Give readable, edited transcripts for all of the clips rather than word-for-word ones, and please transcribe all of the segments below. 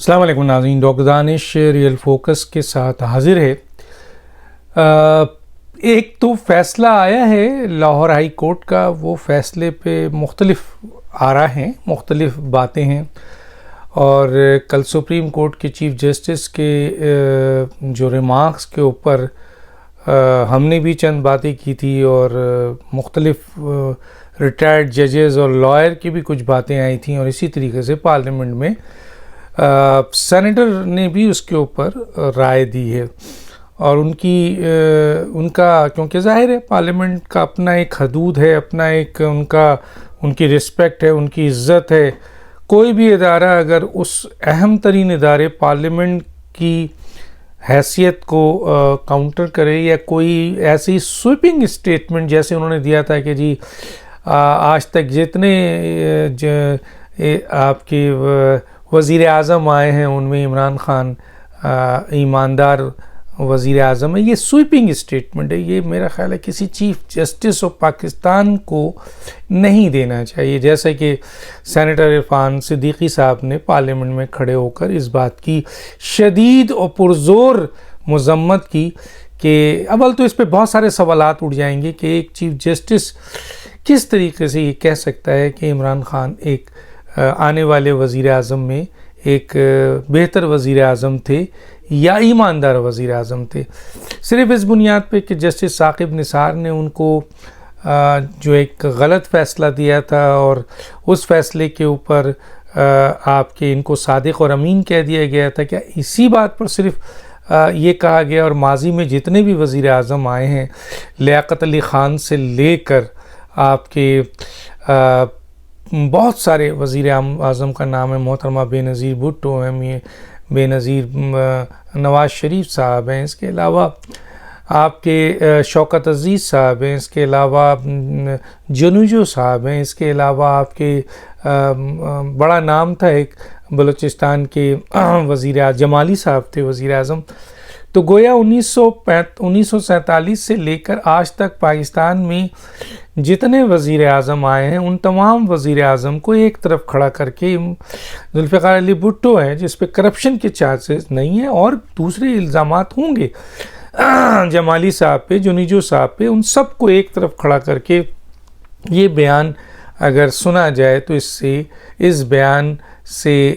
السلام علیکم ناظرین، ڈاکٹر دانش ریئل فوکس کے ساتھ حاضر ہے۔ ایک تو فیصلہ آیا ہے لاہور ہائی کورٹ کا، وہ فیصلے پہ مختلف آراء ہیں، مختلف باتیں ہیں، اور کل سپریم کورٹ کے چیف جسٹس کے جو ریمارکس کے اوپر ہم نے بھی چند باتیں کی تھی، اور مختلف ریٹائرڈ ججز اور لائر کی بھی کچھ باتیں آئی تھیں، اور اسی طریقے سے پارلیمنٹ میں سینیٹر نے بھی اس کے اوپر رائے دی ہے، اور ان کا کیونکہ ظاہر ہے پارلیمنٹ کا اپنا ایک حدود ہے، اپنا ایک ان کی رسپیکٹ ہے، ان کی عزت ہے۔ کوئی بھی ادارہ اگر اس اہم ترین ادارے پارلیمنٹ کی حیثیت کو کاؤنٹر کرے، یا کوئی ایسی سویپنگ اسٹیٹمنٹ جیسے انہوں نے دیا تھا کہ جی آج تک جتنے آپ کے وزیر اعظم آئے ہیں ان میں عمران خان ایماندار وزیر اعظم ہے، یہ سویپنگ اسٹیٹمنٹ ہے، یہ میرا خیال ہے کسی چیف جسٹس آف پاکستان کو نہیں دینا چاہیے، جیسا کہ سینیٹر عرفان صدیقی صاحب نے پارلیمنٹ میں کھڑے ہو کر اس بات کی شدید اور پرزور مذمت کی کہ اول تو اس پہ بہت سارے سوالات اٹھ جائیں گے کہ ایک چیف جسٹس کس طریقے سے یہ کہہ سکتا ہے کہ عمران خان ایک آنے والے وزیر اعظم میں ایک بہتر وزیر اعظم تھے یا ایماندار وزیر اعظم تھے، صرف اس بنیاد پہ کہ جسٹس ثاقب نثار نے ان کو جو ایک غلط فیصلہ دیا تھا، اور اس فیصلے کے اوپر آپ کے ان کو صادق اور امین کہہ دیا گیا تھا، کیا اسی بات پر صرف یہ کہا گیا؟ اور ماضی میں جتنے بھی وزیر اعظم آئے ہیں، لیاقت علی خان سے لے کر آپ کے بہت سارے وزیر اعظم کا نام ہے، محترمہ بے نظیر بھٹو ہیں، بے نظیر نواز شریف صاحب ہیں، اس کے علاوہ آپ کے شوکت عزیز صاحب ہیں، اس کے علاوہ جنوجو صاحب ہیں، اس کے علاوہ آپ کے بڑا نام تھا ایک بلوچستان کے وزیر جمالی صاحب تھے وزیر اعظم۔ تو گویا 1947 سے لے کر آج تک پاکستان میں جتنے وزیر اعظم آئے ہیں، ان تمام وزیر اعظم کو ایک طرف کھڑا کر کے ذوالفقار علی بھٹو ہیں جس پہ کرپشن کے چارجز نہیں ہیں، اور دوسرے الزامات ہوں گے جمالی صاحب پہ، جنیجو صاحب پہ، ان سب کو ایک طرف کھڑا کر کے یہ بیان اگر سنا جائے تو اس بیان سے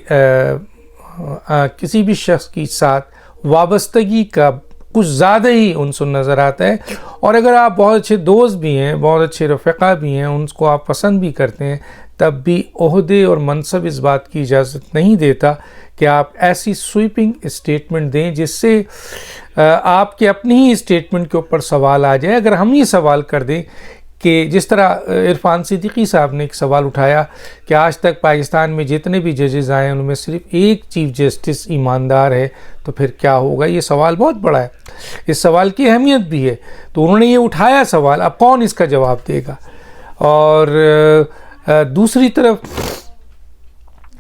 کسی بھی شخص کی ساتھ وابستگی کا کچھ زیادہ ہی عنصر نظر آتا ہے، اور اگر آپ بہت اچھے دوست بھی ہیں، بہت اچھے رفقا بھی ہیں، ان کو آپ پسند بھی کرتے ہیں، تب بھی عہدے اور منصب اس بات کی اجازت نہیں دیتا کہ آپ ایسی سویپنگ اسٹیٹمنٹ دیں جس سے آپ کے اپنی ہی اسٹیٹمنٹ کے اوپر سوال آ جائے۔ اگر ہم یہ سوال کر دیں کہ جس طرح عرفان صدیقی صاحب نے ایک سوال اٹھایا کہ آج تک پاکستان میں جتنے بھی ججز آئے ہیں ان میں صرف ایک چیف جسٹس ایماندار ہے، تو پھر کیا ہوگا؟ یہ سوال بہت بڑا ہے، اس سوال کی اہمیت بھی ہے، تو انہوں نے یہ اٹھایا سوال، اب کون اس کا جواب دے گا؟ اور دوسری طرف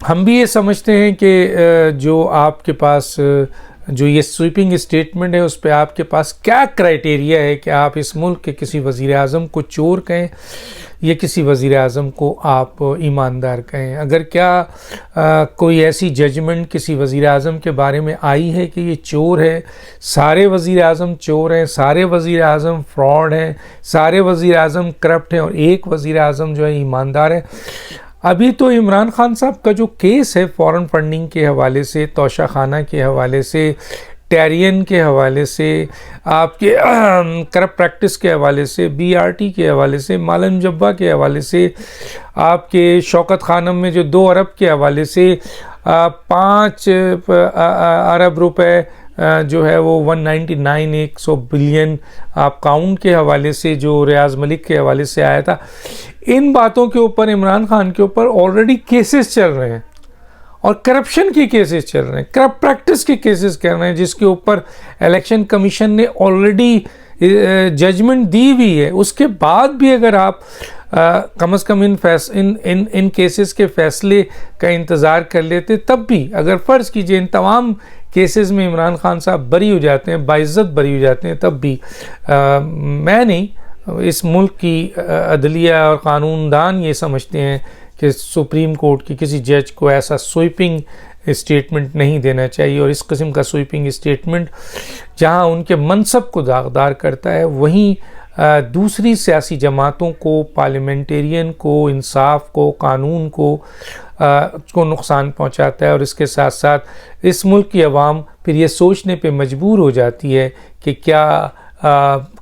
ہم بھی یہ سمجھتے ہیں کہ جو آپ کے پاس جو یہ سویپنگ اسٹیٹمنٹ ہے، اس پہ آپ کے پاس کیا کرائیٹیریا ہے کہ آپ اس ملک کے کسی وزیر اعظم کو چور کہیں یا کسی وزیر اعظم کو آپ ایماندار کہیں؟ اگر کیا کوئی ایسی ججمنٹ کسی وزیر اعظم کے بارے میں آئی ہے کہ یہ چور ہے، سارے وزیر اعظم چور ہیں، سارے وزیر اعظم فراڈ ہیں، سارے وزیر اعظم کرپٹ ہیں، اور ایک وزیر اعظم جو ہے ایماندار ہے؟ ابھی تو عمران خان صاحب کا جو کیس ہے فورن فنڈنگ کے حوالے سے، توشہ خانہ کے حوالے سے، ٹیرین کے حوالے سے، آپ کے کرپٹ پریکٹس کے حوالے سے، بی آر ٹی کے حوالے سے، مالن جبہ کے حوالے سے، آپ کے شوکت خانم میں جو 2 ارب کے حوالے سے 5 ارب روپے جو ہے وہ 199 بلین آپ کاؤنٹ کے حوالے سے جو ریاض ملک کے حوالے سے آیا تھا، ان باتوں کے اوپر عمران خان کے اوپر آلریڈی کیسز چل رہے ہیں، اور کرپشن کے کیسز چل رہے ہیں، کرپٹ پریکٹس کے کیسز کر رہے ہیں، جس کے اوپر الیکشن کمیشن نے آلریڈی ججمنٹ دی ہوئی ہے۔ اس کے بعد بھی اگر آپ کم از کم ان کیسز کے فیصلے کا انتظار کر لیتے، تب بھی اگر فرض کیجئے ان تمام کیسز میں عمران خان صاحب بری ہو جاتے ہیں، باعزت بری ہو جاتے ہیں، تب بھی میں نہیں، اس ملک کی عدلیہ اور قانون دان یہ سمجھتے ہیں کہ سپریم کورٹ کی کسی جج کو ایسا سویپنگ اسٹیٹمنٹ نہیں دینا چاہیے، اور اس قسم کا سویپنگ اسٹیٹمنٹ جہاں ان کے منصب کو داغدار کرتا ہے، وہیں دوسری سیاسی جماعتوں کو، پارلیمنٹیرین کو، انصاف کو، قانون کو نقصان پہنچاتا ہے، اور اس کے ساتھ ساتھ اس ملک کی عوام پھر یہ سوچنے پہ مجبور ہو جاتی ہے کہ کیا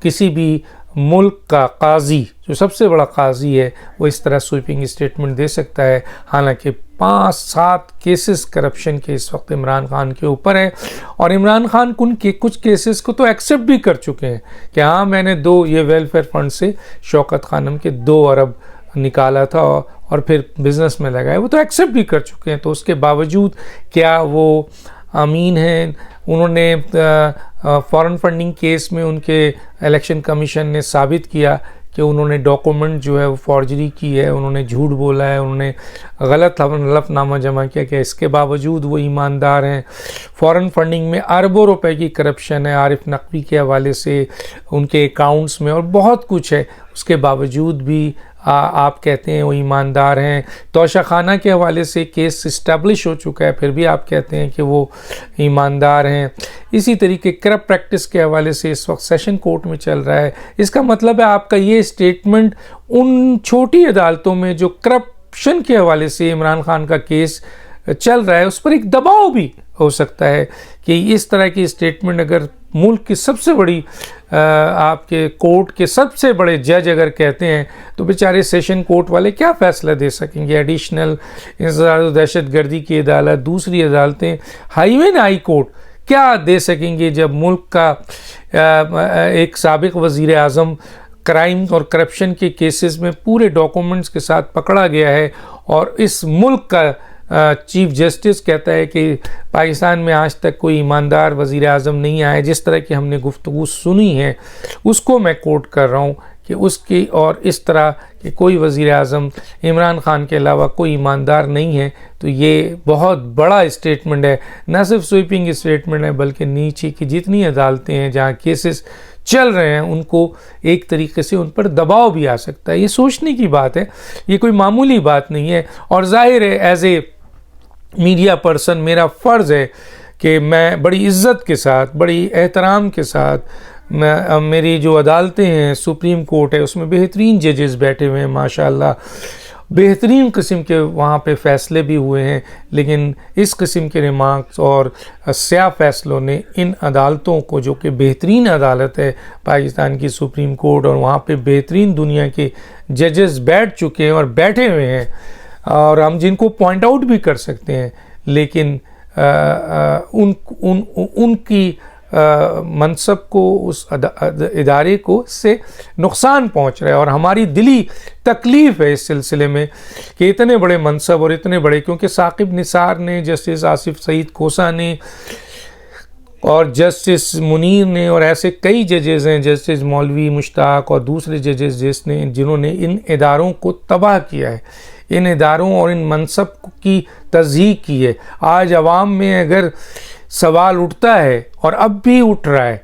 کسی بھی ملک کا قاضی، جو سب سے بڑا قاضی ہے، وہ اس طرح سویپنگ اسٹیٹمنٹ دے سکتا ہے. حالانکہ 5-7 کیسز کرپشن کے اس وقت عمران خان کے اوپر ہیں، اور عمران خان ان کے کچھ کیسز کو تو ایکسیپٹ بھی کر چکے ہیں کہ ہاں میں نے یہ ویلفیئر فنڈ سے شوکت خانم کے 2 ارب نکالا تھا اور پھر بزنس میں لگائے، وہ تو ایکسیپٹ بھی کر چکے ہیں. تو اس کے باوجود کیا وہ امین ہیں؟ انہوں نے فارن فنڈنگ کیس میں ان کے الیکشن کمیشن نے ثابت کیا کہ انہوں نے ڈاکومنٹ جو ہے وہ فارجری کی ہے، انہوں نے جھوٹ بولا ہے، انہوں نے غلط حلف نامہ جمع کیا، کہ اس کے باوجود وہ ایماندار ہیں. فارن فنڈنگ میں اربوں روپے کی کرپشن ہے عارف نقوی کے حوالے سے، ان کے اکاؤنٹس میں، اور بہت کچھ ہے. اس کے باوجود بھی آپ کہتے ہیں وہ ایماندار ہیں. توشہ خانہ کے حوالے سے کیس اسٹیبلش ہو چکا ہے، پھر بھی آپ کہتے ہیں کہ وہ ایماندار ہیں. اسی طریقے کرپٹ پریکٹس کے حوالے سے اس وقت سیشن کورٹ میں چل رہا ہے. اس کا مطلب ہے آپ کا یہ اسٹیٹمنٹ ان چھوٹی عدالتوں میں جو کرپشن کے حوالے سے عمران خان کا کیس چل رہا ہے، اس پر ایک دباؤ بھی ہو سکتا ہے کہ اس طرح کی اسٹیٹمنٹ اگر ملک کی سب سے بڑی آپ کے کورٹ کے سب سے بڑے جج اگر کہتے ہیں تو بیچارے سیشن کورٹ والے کیا فیصلہ دے سکیں گے؟ ایڈیشنل انسداد و دہشت گردی کی عدالت، دوسری عدالتیں، ہائی کورٹ کیا دے سکیں گے جب ملک کا ایک سابق وزیر اعظم کرائم اور کرپشن کے کیسز میں پورے ڈاکومنٹس کے ساتھ پکڑا گیا ہے، اور اس ملک کا چیف جسٹس کہتا ہے کہ پاکستان میں آج تک کوئی ایماندار وزیر اعظم نہیں آیا. جس طرح کی ہم نے گفتگو سنی ہے اس کو میں کوٹ کر رہا ہوں کہ اس کی، اور اس طرح کہ کوئی وزیر اعظم عمران خان کے علاوہ کوئی ایماندار نہیں ہے. تو یہ بہت بڑا اسٹیٹمنٹ ہے، نہ صرف سویپنگ اسٹیٹمنٹ ہے بلکہ نیچے کی جتنی عدالتیں ہیں جہاں کیسز چل رہے ہیں ان کو ایک طریقے سے ان پر دباؤ بھی آ سکتا ہے. یہ سوچنے کی بات ہے، یہ کوئی معمولی بات نہیں ہے. اور ظاہر ہے ایز اے میڈیا پرسن میرا فرض ہے کہ میں بڑی عزت کے ساتھ، بڑی احترام کے ساتھ، میری جو عدالتیں ہیں، سپریم کورٹ ہے، اس میں بہترین ججز بیٹھے ہوئے ہیں ماشاءاللہ، بہترین قسم کے وہاں پہ فیصلے بھی ہوئے ہیں، لیکن اس قسم کے ریمارکس اور سیاہ فیصلوں نے ان عدالتوں کو، جو کہ بہترین عدالت ہے پاکستان کی سپریم کورٹ، اور وہاں پہ بہترین دنیا کے ججز بیٹھ چکے ہیں اور بیٹھے ہوئے ہیں، اور ہم جن کو پوائنٹ آؤٹ بھی کر سکتے ہیں، لیکن ان کی منصب کو، اس ادارے کو اس سے نقصان پہنچ رہا ہے. اور ہماری دلی تکلیف ہے اس سلسلے میں کہ اتنے بڑے منصب اور اتنے بڑے، کیونکہ ثاقب نثار نے، جسٹس آصف سعید کھوسہ نے اور جسٹس منیر نے، اور ایسے کئی ججز ہیں، جسٹس مولوی مشتاق اور دوسرے ججز جنہوں نے ان اداروں کو تباہ کیا ہے، ان اداروں اور ان منصب کی تضحیق کی ہے. آج عوام میں اگر سوال اٹھتا ہے، اور اب بھی اٹھ رہا ہے،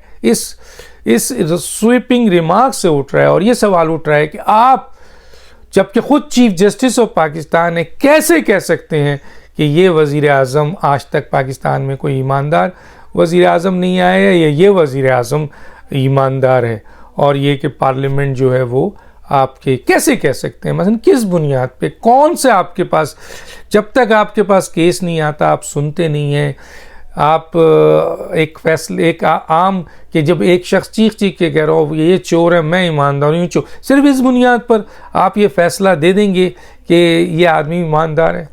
اس سویپنگ ریمارک سے اٹھ رہا ہے، اور یہ سوال اٹھ رہا ہے کہ آپ جبکہ خود چیف جسٹس آف پاکستان ہے، کیسے کہہ سکتے ہیں کہ یہ وزیر اعظم آج تک پاکستان میں کوئی ایماندار وزیر اعظم نہیں آیا ہے، یا یہ وزیر اعظم ایماندار ہے؟ اور یہ کہ پارلیمنٹ جو ہے وہ آپ کے کیسے کہہ سکتے ہیں؟ مثلا کس بنیاد پہ؟ کون سے آپ کے پاس، جب تک آپ کے پاس کیس نہیں آتا آپ سنتے نہیں ہیں. آپ ایک فیصلے، ایک عام کہ جب ایک شخص چیخ کے کہہ رہا ہو یہ چور ہے، میں ایماندار ہوں، چور، صرف اس بنیاد پر آپ یہ فیصلہ دے دیں گے کہ یہ آدمی ایماندار ہے؟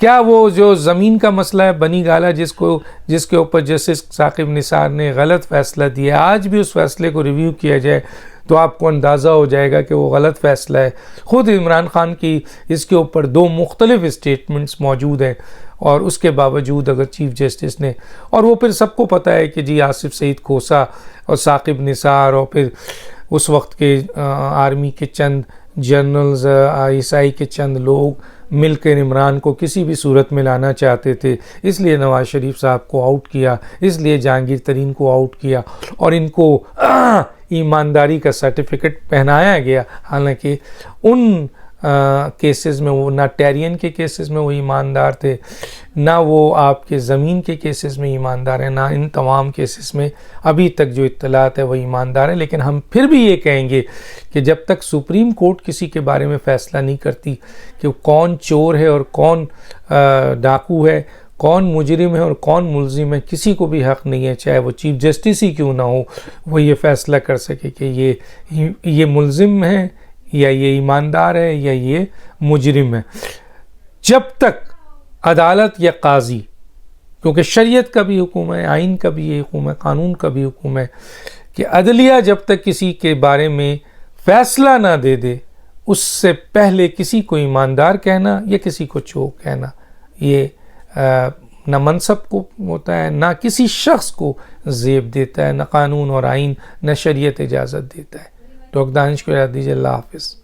کیا وہ جو زمین کا مسئلہ ہے بنی گالہ، جس کے اوپر جسٹس ثاقب نثار نے غلط فیصلہ دیا، آج بھی اس فیصلے کو ریویو کیا جائے تو آپ کو اندازہ ہو جائے گا کہ وہ غلط فیصلہ ہے. خود عمران خان کی اس کے اوپر 2 مختلف اسٹیٹمنٹس موجود ہیں، اور اس کے باوجود اگر چیف جسٹس نے، اور وہ پھر سب کو پتہ ہے کہ جی آصف سعید کھوسہ اور ثاقب نثار اور پھر اس وقت کے آرمی کے چند جنرلز، ISI کے چند لوگ مل کر عمران کو کسی بھی صورت میں لانا چاہتے تھے، اس لیے نواز شریف صاحب کو آؤٹ کیا، اس لیے جہانگیر ترین کو آؤٹ کیا، اور ان کو ایمانداری کا سرٹیفکیٹ پہنایا گیا. حالانکہ ان کیسز میں وہ، نہ ٹیرین کے کیسز میں وہ ایماندار تھے، نہ وہ آپ کے زمین کے کیسز میں ایماندار ہیں، نہ ان تمام کیسز میں ابھی تک جو اطلاعات ہے وہ ایماندار ہیں. لیکن ہم پھر بھی یہ کہیں گے کہ جب تک سپریم کورٹ کسی کے بارے میں فیصلہ نہیں کرتی کہ کون چور ہے اور کون ڈاکو ہے، کون مجرم ہے اور کون ملزم ہے، کسی کو بھی حق نہیں ہے، چاہے وہ چیف جسٹس ہی کیوں نہ ہو، وہ یہ فیصلہ کر سکے کہ یہ ملزم ہے یا یہ ایماندار ہے یا یہ مجرم ہے. جب تک عدالت یا قاضی، کیونکہ شریعت کا بھی حکم ہے، آئین کا بھی یہ حکم ہے، قانون کا بھی حکم ہے کہ عدلیہ جب تک کسی کے بارے میں فیصلہ نہ دے دے، اس سے پہلے کسی کو ایماندار کہنا یا کسی کو چور کہنا یہ نہ منصب کو ہوتا ہے، نہ کسی شخص کو زیب دیتا ہے، نہ قانون اور آئین، نہ شریعت اجازت دیتا ہے. ڈاکٹر دانش کو یاد دیجیے. اللہ حافظ.